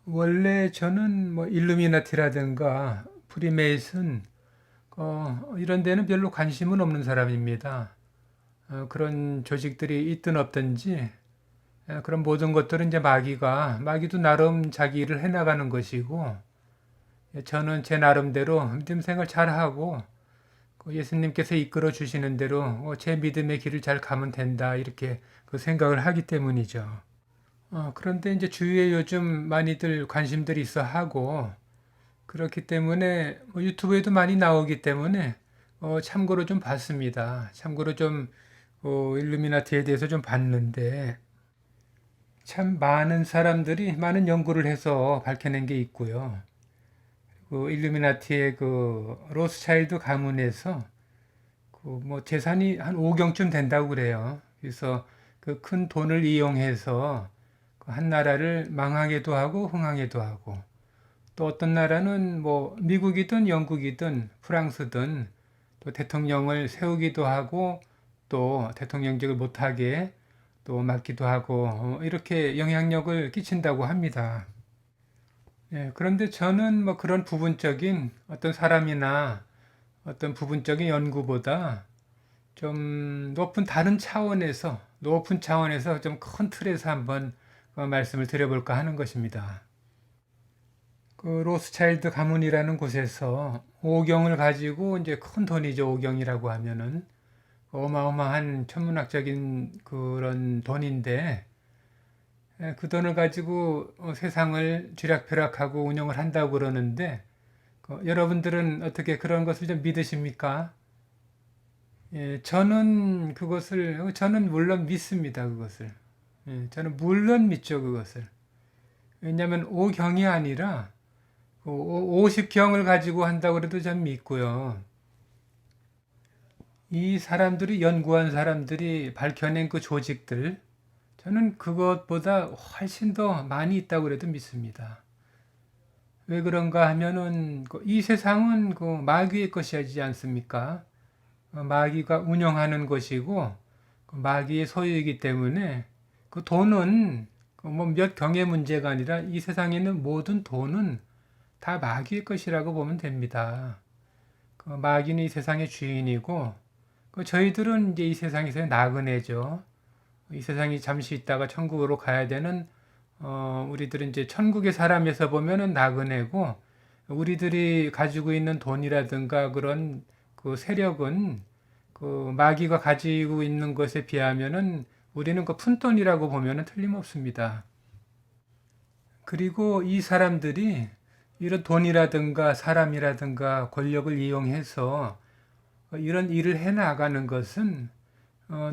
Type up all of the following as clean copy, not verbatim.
원래 저는 뭐 일루미나티라든가 프리메이슨 이런 데는 별로 관심은 없는 사람입니다. 그런 조직들이 있든 없든지 그런 모든 것들은 이제 마귀도 나름 자기 일을 해나가는 것이고 저는 제 나름대로 믿음 생활 잘하고 예수님께서 이끌어 주시는 대로 제 믿음의 길을 잘 가면 된다 이렇게 그 생각을 하기 때문이죠. 그런데 이제 주위에 요즘 많이들 관심들이 있어 하고 그렇기 때문에 뭐 유튜브에도 많이 나오기 때문에 참고로 좀 봤습니다. 참고로 좀 일루미나티에 대해서 좀 봤는데 참 많은 사람들이 많은 연구를 해서 밝혀낸 게 있고요. 그 일루미나티의 그 로스차일드 가문에서 그 뭐 재산이 한 5경쯤 된다고 그래요. 그래서 그 큰 돈을 이용해서 그한 나라를 망하게도 하고 흥하게도 하고 또 어떤 나라는 뭐 미국이든 영국이든 프랑스든 또 대통령을 세우기도 하고 또 대통령직을 못하게 또 막기도 하고 이렇게 영향력을 끼친다고 합니다. 예, 그런데 저는 뭐 그런 부분적인 어떤 사람이나 어떤 부분적인 연구보다 좀 높은 차원에서 좀 큰 틀에서 한번 말씀을 드려볼까 하는 것입니다. 그 로스차일드 가문이라는 곳에서 오경을 가지고 이제 큰 돈이죠. 오경이라고 하면은 어마어마한 천문학적인 그런 돈인데 그 돈을 가지고 세상을 쥐락펴락하고 운영을 한다고 그러는데 여러분들은 어떻게 그런 것을 좀 믿으십니까? 예, 저는 물론 믿습니다. 그것을. 예, 저는 물론 믿죠. 그것을. 왜냐하면 오경이 아니라 50경을 가지고 한다고 그래도 전 믿고요. 이 사람들이 연구한 사람들이 밝혀낸 그 조직들, 저는 그것보다 훨씬 더 많이 있다고 그래도 믿습니다. 왜 그런가 하면은 이 세상은 그 마귀의 것이지 않습니까? 마귀가 운영하는 것이고 그 마귀의 소유이기 때문에 그 돈은 뭐 몇 경의 문제가 아니라 이 세상에 있는 모든 돈은 다 마귀의 것이라고 보면 됩니다. 그 마귀는 이 세상의 주인이고 저희들은 이제 이 세상에서의 나그네죠. 이 세상이 잠시 있다가 천국으로 가야 되는 우리들은 이제 천국의 사람에서 보면은 나그네고 우리들이 가지고 있는 돈이라든가 그런 그 세력은 그 마귀가 가지고 있는 것에 비하면은 우리는 그 푼돈이라고 보면은 틀림없습니다. 그리고 이 사람들이 이런 돈이라든가 사람이라든가 권력을 이용해서 이런 일을 해 나가는 것은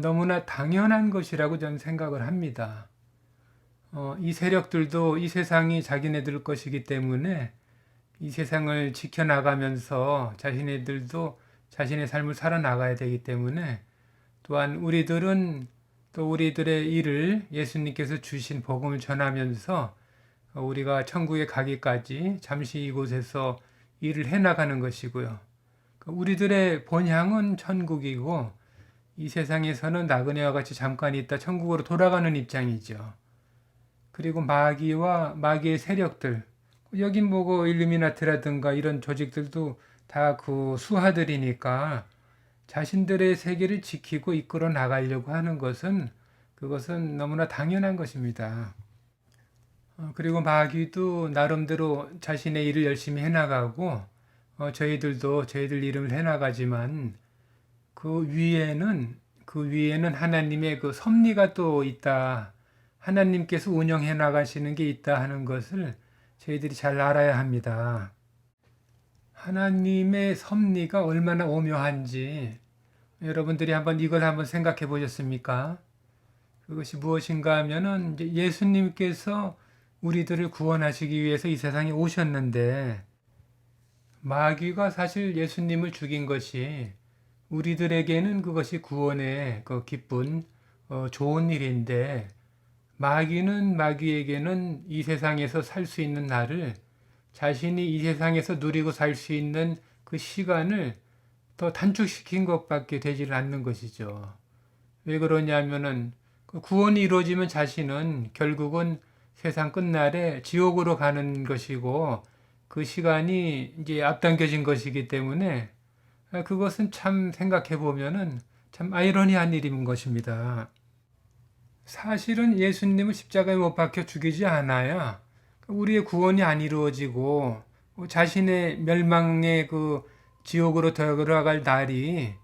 너무나 당연한 것이라고 저는 생각을 합니다. 이 세력들도 이 세상이 자기네들 것이기 때문에 이 세상을 지켜나가면서 자신네들도 자신의 삶을 살아나가야 되기 때문에 또한 우리들은 또 우리들의 일을 예수님께서 주신 복음을 전하면서 우리가 천국에 가기까지 잠시 이곳에서 일을 해나가는 것이고요. 우리들의 본향은 천국이고 이 세상에서는 나그네와 같이 잠깐 있다 천국으로 돌아가는 입장이죠. 그리고 마귀와 마귀의 세력들, 여긴 뭐고 일루미나트라든가 이런 조직들도 다 그 수하들이니까 자신들의 세계를 지키고 이끌어 나가려고 하는 것은 그것은 너무나 당연한 것입니다. 그리고 마귀도 나름대로 자신의 일을 열심히 해나가고 저희들도 저희들 일을 해나가지만 그 위에는 하나님의 그 섭리가 또 있다. 하나님께서 운영해 나가시는 게 있다 하는 것을 저희들이 잘 알아야 합니다. 하나님의 섭리가 얼마나 오묘한지 여러분들이 이걸 한번 생각해 보셨습니까? 그것이 무엇인가 하면은 이제 예수님께서 우리들을 구원하시기 위해서 이 세상에 오셨는데 마귀가 사실 예수님을 죽인 것이 우리들에게는 그것이 구원의 그 기쁜 좋은 일인데 마귀에게는 이 세상에서 살 수 있는 날을 자신이 이 세상에서 누리고 살 수 있는 그 시간을 더 단축시킨 것밖에 되지를 않는 것이죠. 왜 그러냐면은 그 구원이 이루어지면 자신은 결국은 세상 끝날에 지옥으로 가는 것이고 그 시간이 이제 앞당겨진 것이기 때문에 그것은 참 생각해 보면은 참 아이러니한 일인 것입니다. 사실은 예수님을 십자가에 못 박혀 죽이지 않아야 우리의 구원이 안 이루어지고 자신의 멸망의 그 지옥으로 들어갈 날이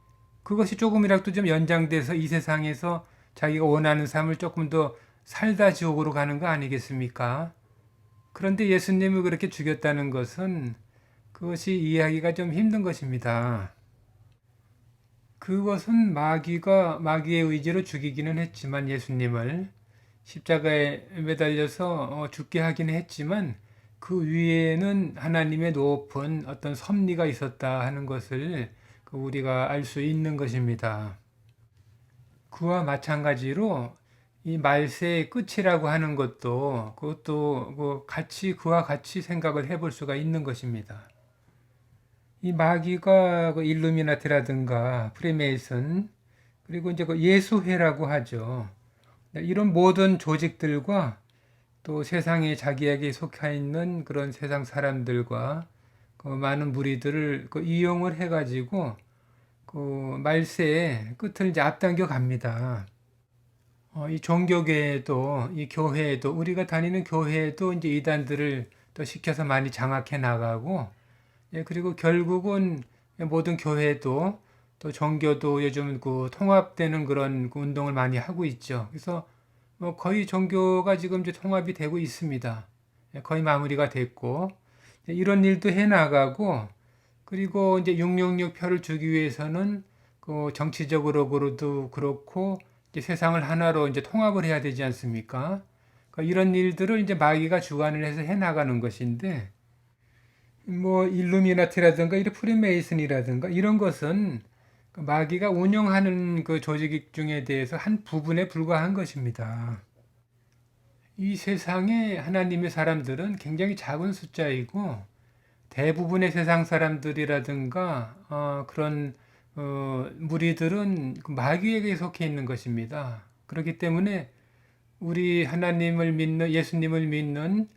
그것이 조금이라도 좀 연장돼서 이 세상에서 자기가 원하는 삶을 조금 더 살다 지옥으로 가는 거 아니겠습니까? 그런데 예수님을 그렇게 죽였다는 것은 그것이 이해하기가 좀 힘든 것입니다. 그것은 마귀의 의지로 죽이기는 했지만 예수님을 십자가에 매달려서 죽게 하기는 했지만 그 위에는 하나님의 높은 어떤 섭리가 있었다 하는 것을 우리가 알 수 있는 것입니다. 그와 마찬가지로 이 말세의 끝이라고 하는 것도 그것도 그와 같이 생각을 해볼 수가 있는 것입니다. 이 마귀가 그 일루미나티라든가 프리메이슨 그리고 이제 그 예수회라고 하죠. 이런 모든 조직들과 또 세상에 자기에게 속해 있는 그런 세상 사람들과 그 많은 무리들을 이용을 해가지고 그 말세의 끝을 이제 앞당겨 갑니다. 이 종교계에도 이 교회에도 우리가 다니는 교회에도 이제 이단들을 또 시켜서 많이 장악해 나가고 그리고 결국은 모든 교회도 또 종교도 요즘 그 통합되는 그런 그 운동을 많이 하고 있죠. 그래서 거의 종교가 지금 이제 통합이 되고 있습니다. 거의 마무리가 됐고 이런 일도 해 나가고 그리고 이제 666 표를 주기 위해서는 그 정치적으로도 그렇고 이제 세상을 하나로 이제 통합을 해야 되지 않습니까? 이런 일들을 이제 마귀가 주관을 해서 해 나가는 것인데 뭐 일루미나티라든가 이 프리메이슨이라든가 이런 것은 마귀가 운영하는 그 조직 중에 대해서 한 부분에 불과한 것입니다. 이 세상에 하나님의 사람들은 굉장히 작은 숫자이고 대부분의 세상 사람들이라든가 그런 무리들은 그 마귀에게 속해 있는 것입니다. 그렇기 때문에 우리 하나님을 믿는 예수님을 믿는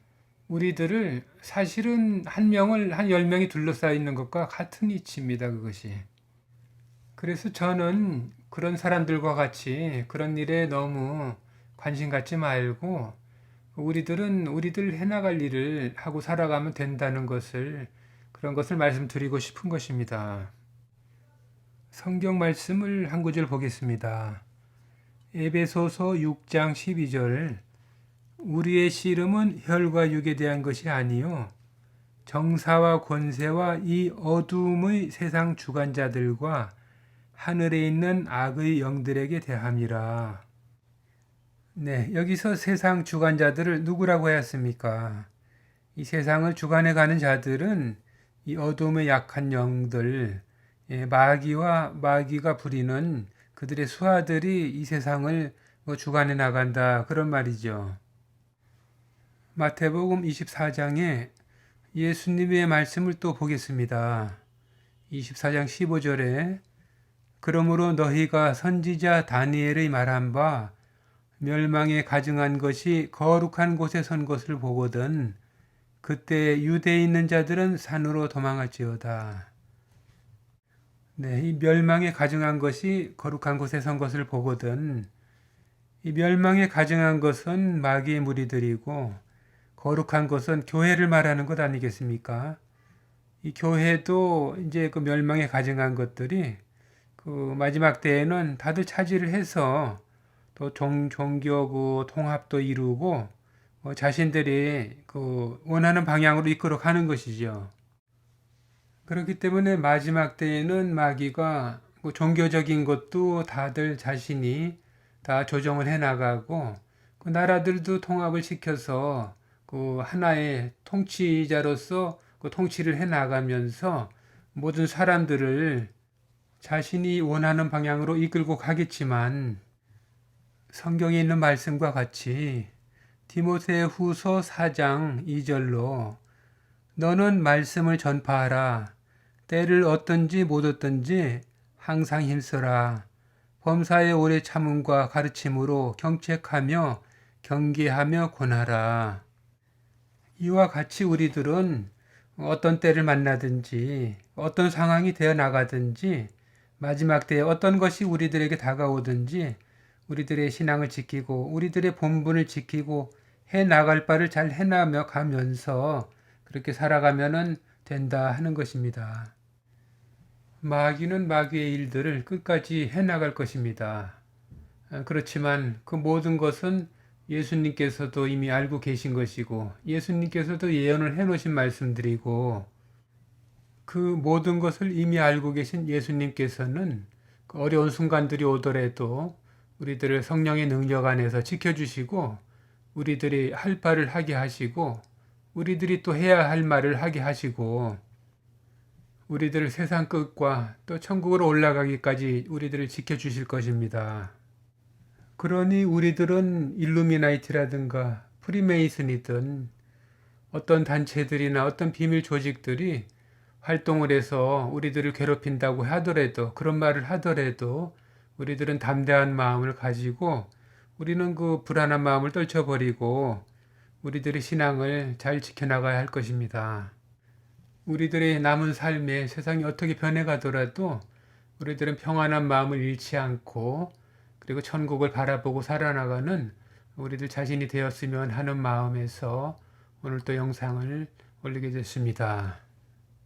우리들을 사실은 한 10명이 둘러싸여 있는 것과 같은 이치입니다. 그것이. 그래서 저는 그런 사람들과 같이 그런 일에 너무 관심 갖지 말고 우리들은 우리들 해나갈 일을 하고 살아가면 된다는 것을 그런 것을 말씀드리고 싶은 것입니다. 성경 말씀을 한 구절 보겠습니다. 에베소서 6장 12절 우리의 씨름은 혈과 육에 대한 것이 아니요 정사와 권세와 이 어두움의 세상 주관자들과 하늘에 있는 악의 영들에게 대함이라. 네, 여기서 세상 주관자들을 누구라고 하였습니까? 이 세상을 주관해가는 자들은 이 어둠의 약한 영들, 마귀가 부리는 그들의 수하들이 이 세상을 주관해 나간다 그런 말이죠. 마태복음 24장에 예수님의 말씀을 또 보겠습니다. 24장 15절에 그러므로 너희가 선지자 다니엘의 말한 바 멸망에 가증한 것이 거룩한 곳에 선 것을 보거든 그때 유대에 있는 자들은 산으로 도망할지어다. 네, 이 멸망에 가증한 것이 거룩한 곳에 선 것을 보거든 이 멸망에 가증한 것은 마귀의 무리들이고 거룩한 것은 교회를 말하는 것 아니겠습니까? 이 교회도 이제 그 멸망에 가증한 것들이 그 마지막 때에는 다들 차지를 해서 또 종교 그 통합도 이루고 자신들이 그 원하는 방향으로 이끌어 가는 것이죠. 그렇기 때문에 마지막 때에는 마귀가 그 종교적인 것도 다들 자신이 다 조정을 해 나가고 그 나라들도 통합을 시켜서 그 하나의 통치자로서 그 통치를 해 나가면서 모든 사람들을 자신이 원하는 방향으로 이끌고 가겠지만 성경에 있는 말씀과 같이 디모데 후서 4장 2절로 너는 말씀을 전파하라. 때를 얻든지 못 얻든지 항상 힘써라. 범사의 오래 참음과 가르침으로 경책하며 경계하며 권하라. 이와 같이 우리들은 어떤 때를 만나든지 어떤 상황이 되어 나가든지 마지막 때에 어떤 것이 우리들에게 다가오든지 우리들의 신앙을 지키고 우리들의 본분을 지키고 해 나갈 바를 잘 해나며 가면서 그렇게 살아가면 된다 하는 것입니다. 마귀는 마귀의 일들을 끝까지 해 나갈 것입니다. 그렇지만 그 모든 것은 예수님께서도 이미 알고 계신 것이고 예수님께서도 예언을 해 놓으신 말씀들이고 그 모든 것을 이미 알고 계신 예수님께서는 그 어려운 순간들이 오더라도 우리들을 성령의 능력 안에서 지켜주시고 우리들이 할 바를 하게 하시고 우리들이 또 해야 할 말을 하게 하시고 우리들을 세상 끝과 또 천국으로 올라가기까지 우리들을 지켜주실 것입니다. 그러니 우리들은 일루미나이트라든가 프리메이슨이든 어떤 단체들이나 어떤 비밀 조직들이 활동을 해서 우리들을 괴롭힌다고 하더라도 그런 말을 하더라도 우리들은 담대한 마음을 가지고 우리는 그 불안한 마음을 떨쳐버리고 우리들의 신앙을 잘 지켜나가야 할 것입니다. 우리들의 남은 삶에 세상이 어떻게 변해가더라도 우리들은 평안한 마음을 잃지 않고 그리고 천국을 바라보고 살아나가는 우리들 자신이 되었으면 하는 마음에서 오늘 또 영상을 올리게 됐습니다.